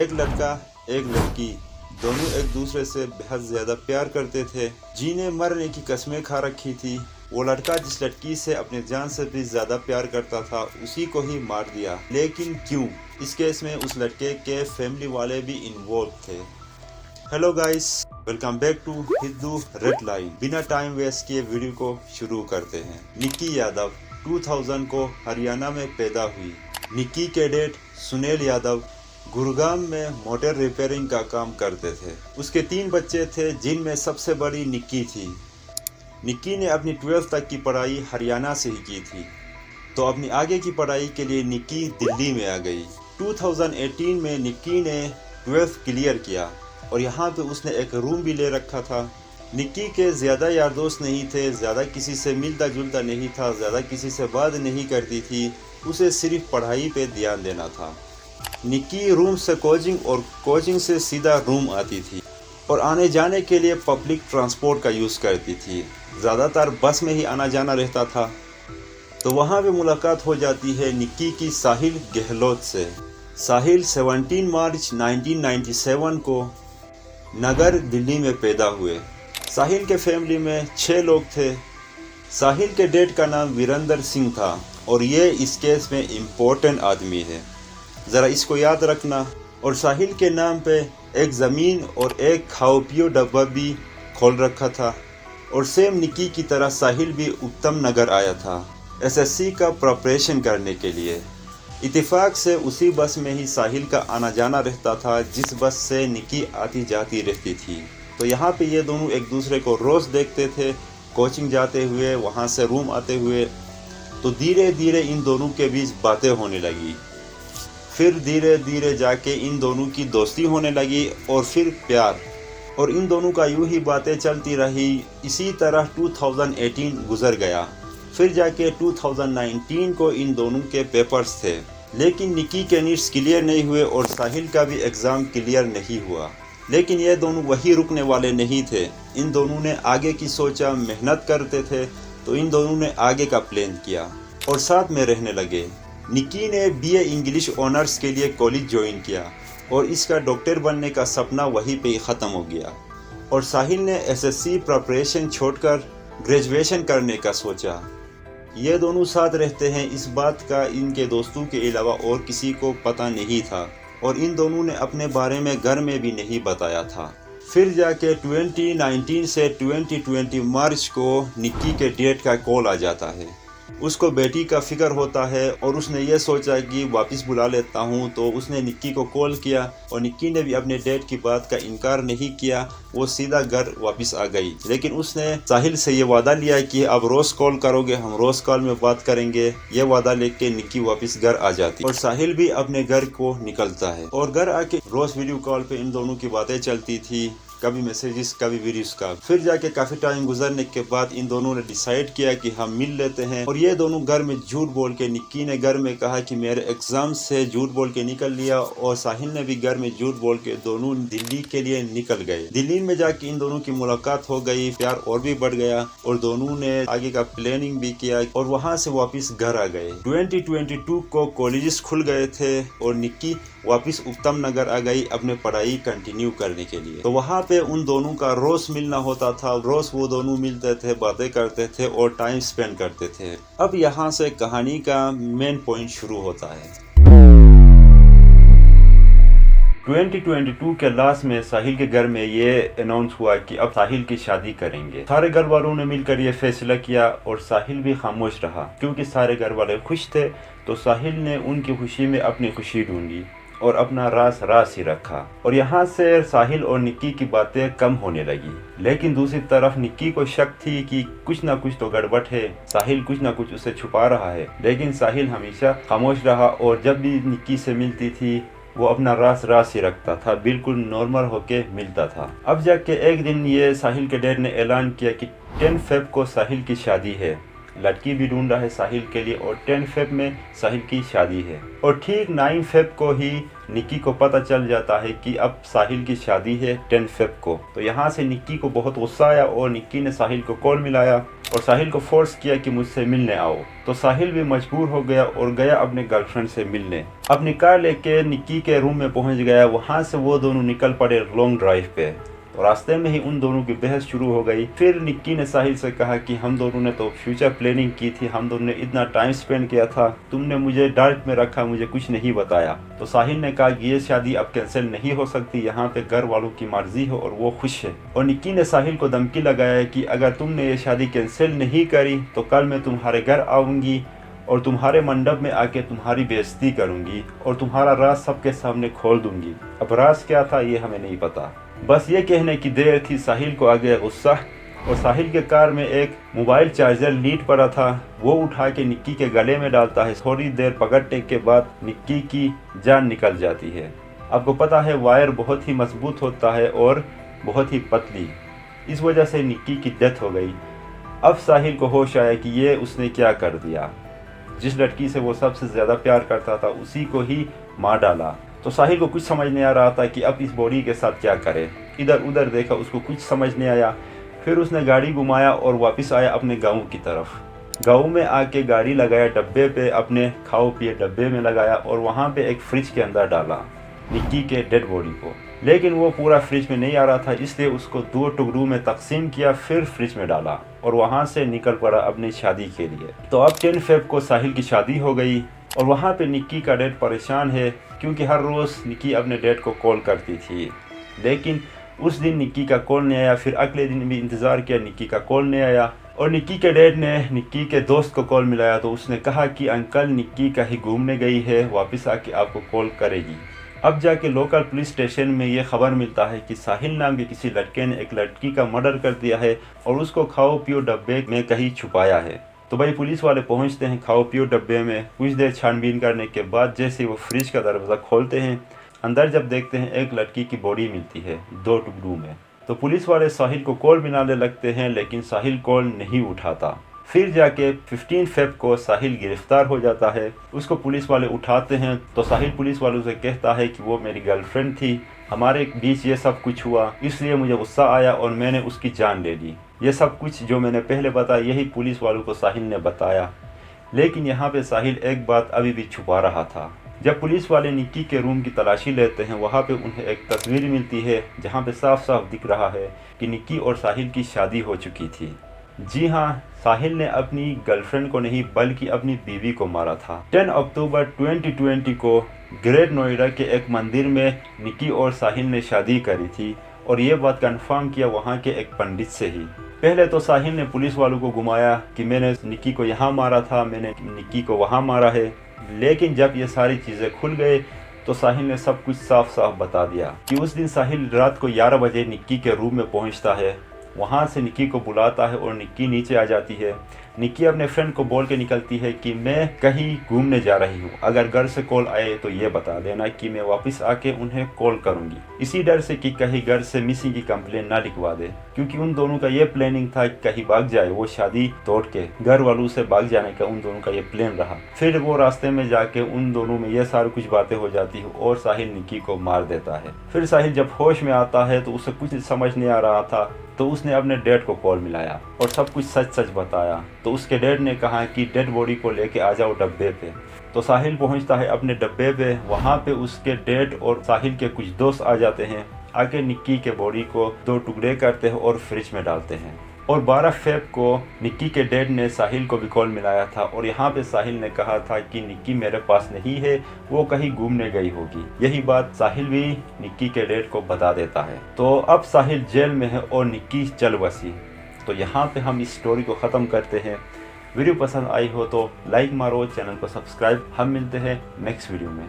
एक लड़का एक लड़की दोनों एक दूसरे से बेहद ज़्यादा प्यार करते थे, जीने मरने की कस्में खा रखी थी। वो लड़का जिस लड़की से अपने जान से भी ज़्यादा प्यार करता था उसी को ही मार दिया। लेकिन क्यों? इस केस में उस लड़के के फैमिली वाले भी इन्वॉल्व थे। Hello guys, welcome back to Hindu red line. बिना टाइम वेस्ट किए वीडियो को शुरू करते हैं। निक्की यादव 2000 को हरियाणा में पैदा हुई। निक्की के डैड सुनील यादव गुरुग्राम में मोटर रिपेयरिंग का काम करते थे। उसके 3 बच्चे थे जिनमें सबसे बड़ी निक्की थी। निक्की ने अपनी 12th तक की पढ़ाई हरियाणा से ही की थी, तो अपनी आगे की पढ़ाई के लिए निक्की दिल्ली में आ गई। 2018 में निक्की ने 12th क्लियर किया और यहाँ पे उसने एक रूम भी ले रखा था। निक्की के ज़्यादा यार दोस्त नहीं थे, ज़्यादा किसी से मिलता जुलता नहीं था, ज़्यादा किसी से बात नहीं करती थी। उसे सिर्फ पढ़ाई पे ध्यान देना था। निक्की रूम से कोचिंग और कोचिंग से सीधा रूम आती थी और आने जाने के लिए पब्लिक ट्रांसपोर्ट का यूज़ करती थी। ज़्यादातर बस में ही आना जाना रहता था। तो वहाँ पे मुलाकात हो जाती है निक्की की साहिल गहलोत से। साहिल 17 मार्च 1997 को नगर दिल्ली में पैदा हुए। साहिल के फैमिली में 6 लोग थे। साहिल के डैड का नाम वीरेंद्र सिंह था और ये इस केस में इम्पोर्टेंट आदमी है, ज़रा इसको याद रखना। और साहिल के नाम पे एक ज़मीन और एक खाओ पियो डब्बा भी खोल रखा था। और सेम निक्की की तरह साहिल भी उत्तम नगर आया था एसएससी का प्रिपरेशन करने के लिए। इत्तेफाक से उसी बस में ही साहिल का आना जाना रहता था जिस बस से निक्की आती जाती रहती थी। तो यहाँ पे ये दोनों एक दूसरे को रोज़ देखते थे, कोचिंग जाते हुए, वहाँ से रूम आते हुए। तो धीरे धीरे इन दोनों के बीच बातें होने लगी। फिर धीरे धीरे जाके इन दोनों की दोस्ती होने लगी और फिर प्यार। और इन दोनों का यूं ही बातें चलती रही। इसी तरह 2018 गुजर गया। फिर जाके 2019 को इन दोनों के पेपर्स थे, लेकिन निक्की के नीट्स क्लियर नहीं हुए और साहिल का भी एग्ज़ाम क्लियर नहीं हुआ। लेकिन ये दोनों वही रुकने वाले नहीं थे। इन दोनों ने आगे की सोचा, मेहनत करते थे, तो इन दोनों ने आगे का प्लान किया और साथ में रहने लगे। निक्की ने बीए इंग्लिश ऑनर्स के लिए कॉलेज ज्वाइन किया और इसका डॉक्टर बनने का सपना वहीं पे ही ख़त्म हो गया। और साहिल ने एसएससी प्रिपरेशन छोड़कर ग्रेजुएशन करने का सोचा। ये दोनों साथ रहते हैं, इस बात का इनके दोस्तों के अलावा और किसी को पता नहीं था और इन दोनों ने अपने बारे में घर में भी नहीं बताया था। फिर जाके 2019 से 2020 मार्च को निक्की के डैड का कॉल आ जाता है। उसको बेटी का फिक्र होता है और उसने ये सोचा कि वापस बुला लेता हूँ। तो उसने निक्की को कॉल किया और निक्की ने भी अपने डैड की बात का इनकार नहीं किया। वो सीधा घर वापस आ गई। लेकिन उसने साहिल से ये वादा लिया कि अब रोज़ कॉल करोगे, हम रोज़ कॉल में बात करेंगे। ये वादा लेके निक्की वापस घर आ जाती और साहिल भी अपने घर को निकलता है। और घर आके रोज़ वीडियो कॉल पे इन दोनों की बातें चलती थी, कभी मैसेजेस कभी वीडियोस का। फिर जाके काफ़ी टाइम गुजरने के बाद इन दोनों ने डिसाइड किया कि हम मिल लेते हैं। और ये दोनों घर में झूठ बोल के, निक्की ने घर में कहा कि मेरे एग्जाम से झूठ बोल के निकल लिया और साहिल ने भी घर में झूठ बोल के दोनों दिल्ली के लिए निकल गए। दिल्ली में जाके इन दोनों की मुलाकात हो गई, प्यार और भी बढ़ गया और दोनों ने आगे का प्लानिंग भी किया और वहाँ से वापस घर आ गए। 2022 को कॉलेजेस खुल गए थे और निक्की वापस उत्तम नगर आ गई अपने पढ़ाई कंटिन्यू करने के लिए। तो वहाँ पे उन दोनों का रोज मिलना होता था। रोज वो दोनों मिलते थे, बातें करते थे और टाइम स्पेंड करते थे। अब यहाँ से कहानी का मेन पॉइंट शुरू होता है। 2022 के लास्ट में साहिल के घर में ये अनाउंस हुआ कि अब साहिल की शादी करेंगे। सारे घर वालों ने मिलकर ये फैसला किया और साहिल भी खामोश रहा क्योंकि सारे घर वाले खुश थे। तो साहिल ने उनकी खुशी में अपनी खुशी ढूंढी और अपना राज ही रखा। और यहाँ से साहिल और निक्की की बातें कम होने लगी। लेकिन दूसरी तरफ निक्की को शक थी कि कुछ ना कुछ तो गड़बड़ है, साहिल कुछ ना कुछ उसे छुपा रहा है। लेकिन साहिल हमेशा खामोश रहा और जब भी निक्की से मिलती थी वो अपना राज ही रखता था, बिल्कुल नॉर्मल होके मिलता था। अब जाके एक दिन ये साहिल के डैड ने ऐलान किया कि 10 फेब को साहिल की शादी है। लड़की भी ढूंढ रहा है साहिल के लिए और 10 फेब में साहिल की शादी है। और ठीक 9 फेब को ही निक्की को पता चल जाता है कि अब साहिल की शादी है 10 फेब को। तो यहाँ से निक्की को बहुत गुस्सा आया और निक्की ने साहिल को कॉल मिलाया और साहिल को फोर्स किया कि मुझसे मिलने आओ। तो साहिल भी मजबूर हो गया और गया अपने गर्लफ्रेंड से मिलने। अपनी कार लेके निक्की के रूम में पहुंच गया। वहां से वो दोनों निकल पड़े लॉन्ग ड्राइव पे। तो रास्ते में ही उन दोनों की बहस शुरू हो गई। फिर निक्की ने साहिल से कहा कि हम दोनों ने तो फ्यूचर प्लानिंग की थी, हम दोनों ने इतना टाइम स्पेंड किया था, तुमने मुझे डार्क में रखा, मुझे कुछ नहीं बताया। तो साहिल ने कहा कि ये शादी अब कैंसिल नहीं हो सकती, यहाँ पे घर वालों की मर्जी है और वो खुश है। और निक्की ने साहिल को धमकी लगाया कि अगर तुमने ये शादी कैंसिल नहीं करी तो कल मैं तुम्हारे घर आऊँगी और तुम्हारे मंडप में आके तुम्हारी बेइज्जती करूंगी और तुम्हारा राज सबके सामने खोल दूंगी। अब राज क्या था ये हमें नहीं पता। बस ये कहने की देर थी, साहिल को आ गया गुस्सा और साहिल के कार में एक मोबाइल चार्जर लीड पड़ा था, वो उठा के निक्की के गले में डालता है। थोड़ी देर पकड़ने के बाद निक्की की जान निकल जाती है। आपको पता है वायर बहुत ही मजबूत होता है और बहुत ही पतली, इस वजह से निक्की की डेथ हो गई। अब साहिल को होश आया कि ये उसने क्या कर दिया, जिस लड़की से वो सबसे ज़्यादा प्यार करता था उसी को ही मार डाला। तो साहिल को कुछ समझ नहीं आ रहा था कि अब इस बॉडी के साथ क्या करे। इधर उधर देखा, उसको कुछ समझ नहीं आया। फिर उसने गाड़ी घुमाया और वापस आया अपने गांव की तरफ। गांव में आके गाड़ी लगाया डब्बे पे, अपने खाओ पिए डब्बे में लगाया और वहाँ पे एक फ्रिज के अंदर डाला निक्की के डेड बॉडी को। लेकिन वो पूरा फ्रिज में नहीं आ रहा था, इसलिए उसको 2 टुकड़ों में तकसीम किया, फिर फ्रिज में डाला और वहाँ से निकल पड़ा अपनी शादी के लिए। तो अब 10 फेब को साहिल की शादी हो गई और वहाँ पे निक्की का डैड परेशान है क्योंकि हर रोज़ निक्की अपने डैड को कॉल करती थी, लेकिन उस दिन निक्की का कॉल नहीं आया। फिर अगले दिन भी इंतज़ार किया, निक्की का कॉल नहीं आया। और निक्की के डैड ने निक्की के दोस्त को कॉल मिलाया तो उसने कहा कि अंकल निक्की कहीं घूमने गई है, वापस आके आपको कॉल करेगी। अब जाके लोकल पुलिस स्टेशन में ये खबर मिलता है कि साहिल नाम के किसी लड़के ने एक लड़की का मर्डर कर दिया है और उसको खाओ पियो डब्बे में कहीं छुपाया है। तो भाई पुलिस वाले पहुंचते हैं खाओ पियो डब्बे में। कुछ देर छानबीन करने के बाद जैसे वो फ्रिज का दरवाज़ा खोलते हैं, अंदर जब देखते हैं एक लड़की की बॉडी मिलती है 2 टुकड़ों में। तो पुलिस वाले साहिल को कॉल मिलाने लगते हैं, लेकिन साहिल कॉल नहीं उठाता। फिर जाके 15 फेब को साहिल गिरफ्तार हो जाता है। उसको पुलिस वाले उठाते हैं तो साहिल पुलिस वालों से कहता है कि वो मेरी गर्लफ्रेंड थी, हमारे बीच ये सब कुछ हुआ, इसलिए मुझे गुस्सा आया और मैंने उसकी जान ले ली। ये सब कुछ जो मैंने पहले बताया यही पुलिस वालों को साहिल ने बताया। लेकिन यहाँ पे साहिल एक बात अभी भी छुपा रहा था। जब पुलिस वाले निक्की के रूम की तलाशी लेते हैं, वहाँ पे उन्हें एक तस्वीर मिलती है जहाँ पे साफ साफ दिख रहा है कि निक्की और साहिल की शादी हो चुकी थी। जी हाँ, साहिल ने अपनी गर्लफ्रेंड को नहीं बल्कि अपनी बीवी को मारा था। 10 अक्टूबर 2020 को ग्रेट नोएडा के एक मंदिर में निक्की और साहिल ने शादी करी थी और ये बात कंफर्म किया वहाँ के एक पंडित से ही। पहले तो साहिल ने पुलिस वालों को घुमाया कि मैंने निक्की को यहाँ मारा था, मैंने निक्की को वहाँ मारा है। लेकिन जब ये सारी चीज़ें खुल गए तो साहिल ने सब कुछ साफ साफ बता दिया कि उस दिन साहिल रात को 11 बजे निक्की के रूम में पहुँचता है। वहाँ से निक्की को बुलाता है और निक्की नीचे आ जाती है। निक्की अपने फ्रेंड को बोल के निकलती है कि मैं कहीं घूमने जा रही हूँ, अगर घर से कॉल आए तो ये बता देना कि मैं वापस आके उन्हें कॉल करूँगी। इसी डर से कि कहीं घर से मिसिंग की कंप्लेन ना लिखवा दे, क्योंकि उन दोनों का ये प्लानिंग था कि कहीं भाग जाए, वो शादी तोड़ के घर वालों से भाग जाने का उन दोनों का ये प्लान रहा। फिर वो रास्ते में जाके उन दोनों में ये सारी कुछ बातें हो जाती है और साहिल निक्की को मार देता है। फिर साहिल जब होश में आता है तो उसे कुछ समझ नहीं आ रहा था, तो उसने अपने डैड को कॉल मिलाया और सब कुछ सच सच बताया। तो उसके डैड ने कहा कि डेड बॉडी को लेके आ जाओ डब्बे पे। तो साहिल पहुंचता है अपने डब्बे पे। वहाँ पे उसके डैड और साहिल के कुछ दोस्त आ जाते हैं। आके निक्की के बॉडी को 2 टुकड़े करते हैं और फ्रिज में डालते हैं। और 12 फेब को निक्की के डैड ने साहिल को भी कॉल मिलाया था और यहाँ पे साहिल ने कहा था कि निक्की मेरे पास नहीं है, वो कहीं घूमने गई होगी। यही बात साहिल भी निक्की के डैड को बता देता है। तो अब साहिल जेल में है और निक्की चल बसी। तो यहाँ पे हम इस स्टोरी को ख़त्म करते हैं। वीडियो पसंद आई हो तो लाइक मारो, चैनल को सब्सक्राइब। हम मिलते हैं नेक्स्ट वीडियो में।